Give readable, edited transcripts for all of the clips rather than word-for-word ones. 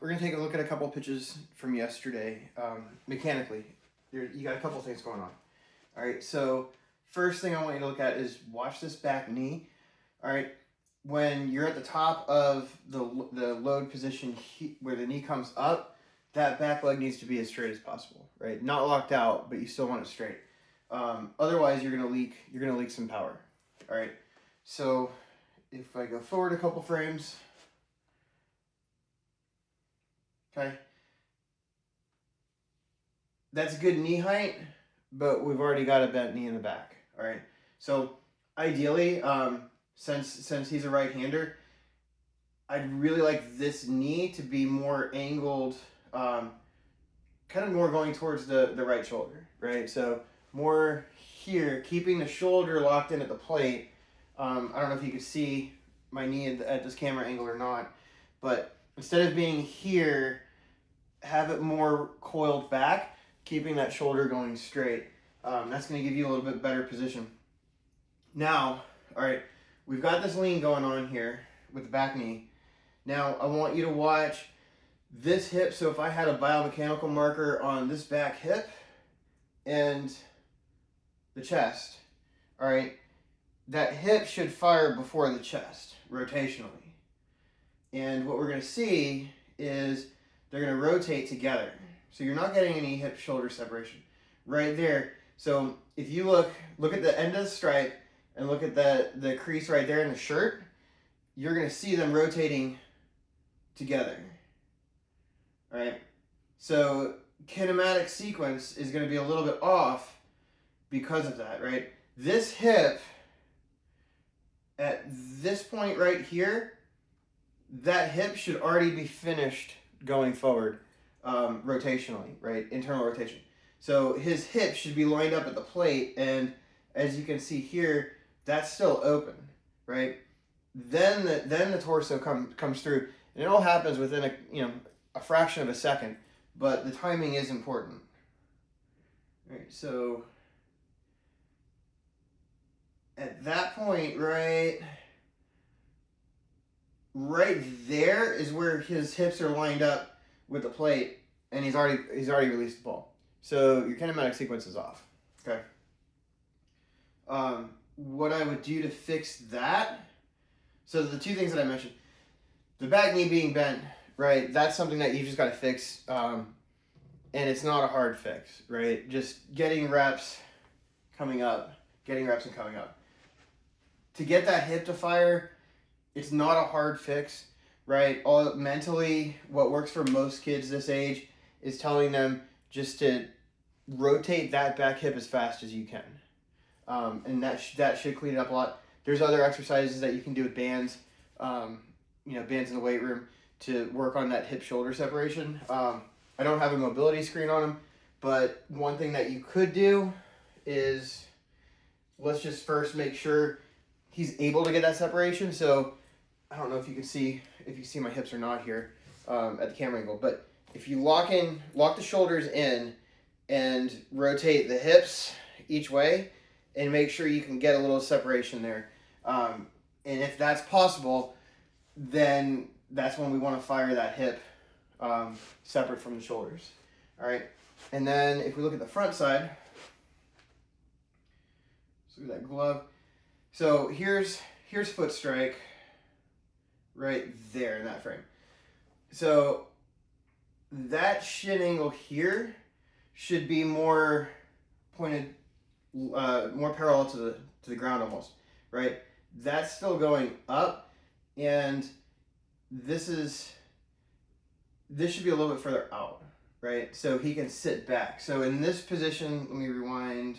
we're gonna take a look at a couple pitches from yesterday, mechanically. You got a couple things going on. All right, so first thing I want you to look at is watch this back knee. All right, when you're at the top of the load position where the knee comes up, that back leg needs to be as straight as possible, right? Not locked out, but you still want it straight. Otherwise, you're gonna leak some power. All right, so if I go forward a couple frames, okay, that's good knee height, but we've already got a bent knee in the back. All right, so ideally, since he's a right-hander, I'd really like this knee to be more angled, kind of more going towards the right shoulder, right? So more here, keeping the shoulder locked in at the plate. I don't know if you can see my knee at this camera angle or not, but instead of being here, have it more coiled back, keeping that shoulder going straight. That's going to give you a little bit better position. Now, all right, we've got this lean going on here with the back knee. Now, I want you to watch this hip. So if I had a biomechanical marker on this back hip and the chest, all right, that hip should fire before the chest, rotationally. And what we're going to see is they're going to rotate together. So you're not getting any hip-shoulder separation right there. So if you look at the end of the stripe and look at the crease right there in the shirt, you're going to see them rotating together. All right? So kinematic sequence is going to be a little bit off because of that, right? This hip, at this point right here, that hip should already be finished going forward rotationally, right? Internal rotation. So his hip should be lined up at the plate, and as you can see here, that's still open, right? Then the torso comes through, and it all happens within a fraction of a second, but the timing is important. All right, so at that point, right there is where his hips are lined up with the plate, and he's already released the ball. So your kinematic sequence is off. Okay. What I would do to fix that, so the two things that I mentioned, the back knee being bent, right, that's something that you just got to fix, and it's not a hard fix, right? Just getting reps and coming up. To get that hip to fire, it's not a hard fix, right? Mentally, what works for most kids this age is telling them just to rotate that back hip as fast as you can. And that should clean it up a lot. There's other exercises that you can do with bands, bands in the weight room to work on that hip-shoulder separation. I don't have a mobility screen on them, but one thing that you could do is, let's just first make sure he's able to get that separation. So I don't know if you see my hips or not here at the camera angle, but if you lock the shoulders in and rotate the hips each way and make sure you can get a little separation there. And if that's possible, then that's when we want to fire that hip separate from the shoulders. All right. And then if we look at the front side, so that glove. So here's foot strike right there in that frame. So that shin angle here should be more pointed, more parallel to the ground almost, right? That's still going up, and this should be a little bit further out, right? So he can sit back. So in this position, let me rewind.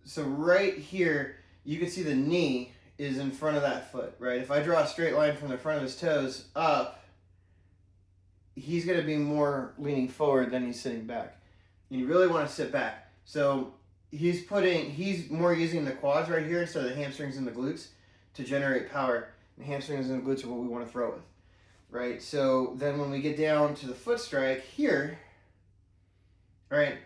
So right here, you can see the knee is in front of that foot, right? If I draw a straight line from the front of his toes up, he's going to be more leaning forward than he's sitting back. And you really want to sit back. So he's more using the quads right here instead of the hamstrings and the glutes to generate power. And hamstrings and the glutes are what we want to throw with, right? So then when we get down to the foot strike here, right,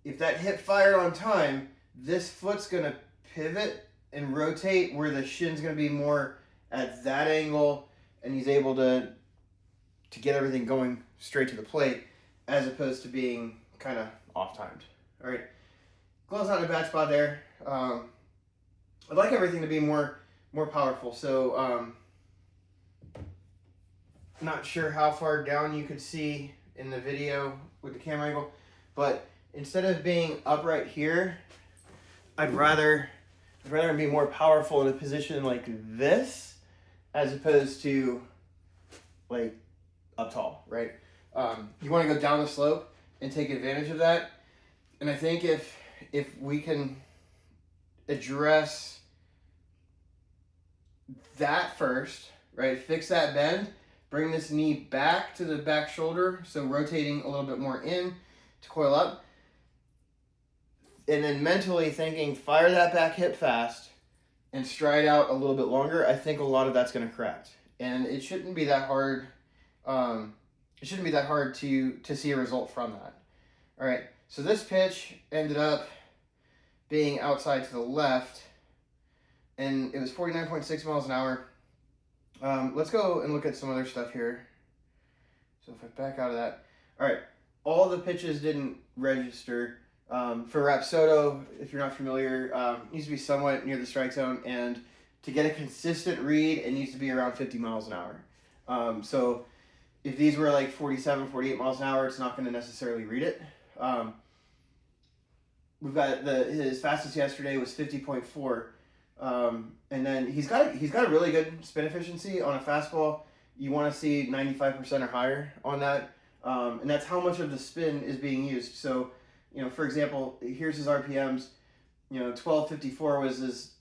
if that hip fired on time, this foot's going to pivot and rotate where the shin's going to be more at that angle, and he's able to get everything going straight to the plate, as opposed to being kind of off-timed. All right, glove's not in a bad spot there. I'd like everything to be more powerful, so not sure how far down you could see in the video with the camera angle, but instead of being upright here, I'd rather be more powerful in a position like this, as opposed to like up tall, right? You want to go down the slope and take advantage of that. And I think if we can address that first, right? Fix that bend, bring this knee back to the back shoulder, so rotating a little bit more in to coil up. And then mentally thinking, fire that back hip fast and stride out a little bit longer. I think a lot of that's going to correct. And it shouldn't be that hard. It shouldn't be that hard to see a result from that. All right, so this pitch ended up being outside to the left, and it was 49.6 miles an hour. Let's go and look at some other stuff here. So if I back out of that, all right, all the pitches didn't register. For Rapsodo, if you're not familiar, it needs to be somewhat near the strike zone, and to get a consistent read, it needs to be around 50 miles an hour. So if these were like 47, 48 miles an hour, it's not going to necessarily read it. We've got his fastest yesterday was 50.4. And then he's got a really good spin efficiency on a fastball. You want to see 95% or higher on that. And that's how much of the spin is being used. So, for example, here's his RPMs. 1254 was his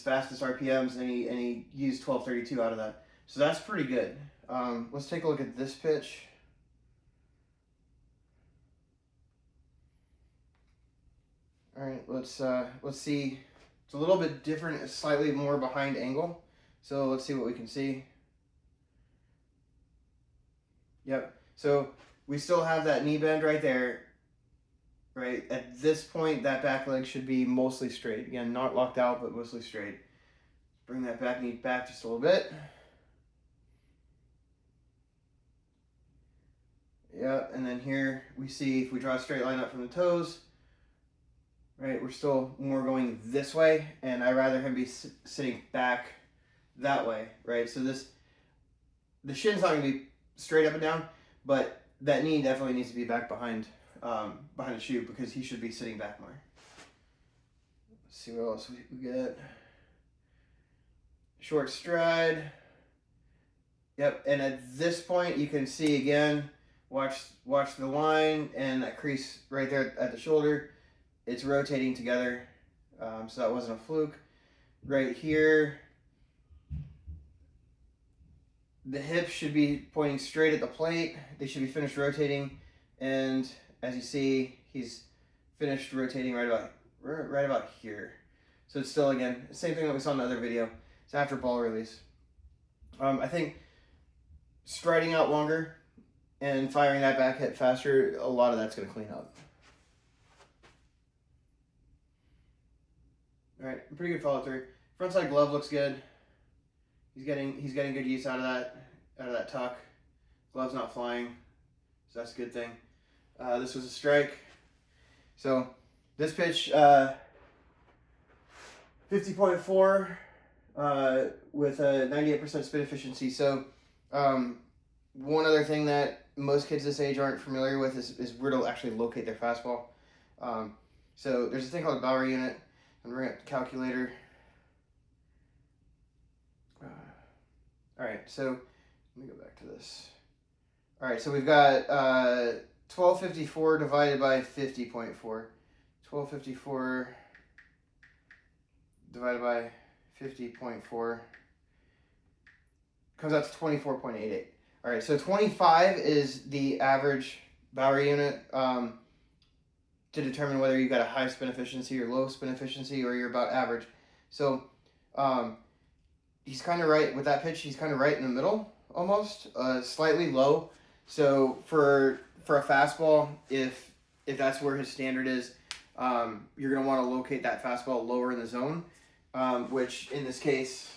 fastest RPMs, and he used 1232 out of that. So that's pretty good. Let's take a look at this pitch. All right, let's see. It's a little bit different, it's slightly more behind angle. So let's see what we can see. Yep. So we still have that knee bend right there. Right at this point, that back leg should be mostly straight. Again, not locked out, but mostly straight. Bring that back knee back just a little bit. Yep, and then here we see if we draw a straight line up from the toes, right, we're still more going this way, and I'd rather him be sitting back that way, right? So the shin's not going to be straight up and down, but that knee definitely needs to be back behind the shoe, because he should be sitting back more. Let's see what else we get. Short stride. Yep, and at this point you can see again, watch the line and that crease right there at the shoulder. It's rotating together, so that wasn't a fluke. Right here, the hips should be pointing straight at the plate. They should be finished rotating, and as you see, he's finished rotating right about here. So it's still, again, same thing that we saw in the other video. It's after ball release. I think striding out longer and firing that back hip faster, a lot of that's going to clean up. All right, pretty good follow through. Frontside glove looks good. He's getting good use out of that tuck. Glove's not flying, so that's a good thing. This was a strike. So this pitch, 50.4 with a 98% spin efficiency. So one other thing that most kids this age aren't familiar with is where to actually locate their fastball. So there's a thing called a Bowery unit. I'm bring up the calculator. All right, so let me go back to this. All right, so we've got 1254 divided by 50.4. 1254 divided by 50.4 comes out to 24.88. All right, so 25 is the average Bowery unit to determine whether you've got a high spin efficiency or low spin efficiency, or you're about average. So he's kind of right with that pitch. He's kind of right in the middle, almost slightly low. So for a fastball, if that's where his standard is, you're going to want to locate that fastball lower in the zone, which in this case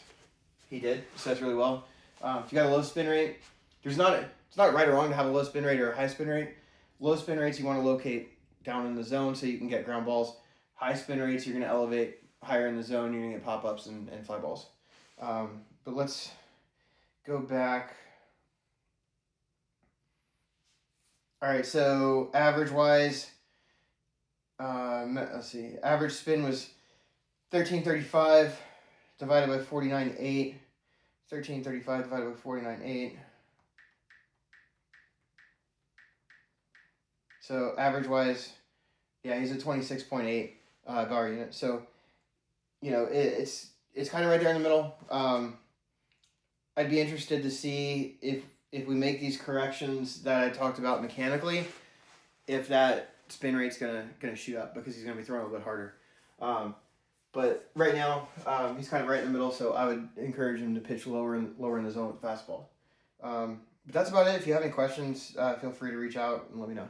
he did, so that's really well. If you got a low spin rate, it's not right or wrong to have a low spin rate or a high spin rate. Low spin rates you want to locate down in the zone so you can get ground balls. High spin rates you're going to elevate higher in the zone, you're going to get pop-ups and fly balls. But let's go back. All right, so average-wise, let's see. Average spin was 1335 divided by 49.8. 1335 divided by 49.8. So average-wise, yeah, he's a 26.8 bar unit. So, you know, it's kind of right there in the middle. I'd be interested to see if we make these corrections that I talked about mechanically, if that spin rate's gonna shoot up because he's gonna be throwing a little bit harder. But right now, he's kind of right in the middle, so I would encourage him to pitch lower in the zone with the fastball. But that's about it. If you have any questions, feel free to reach out and let me know.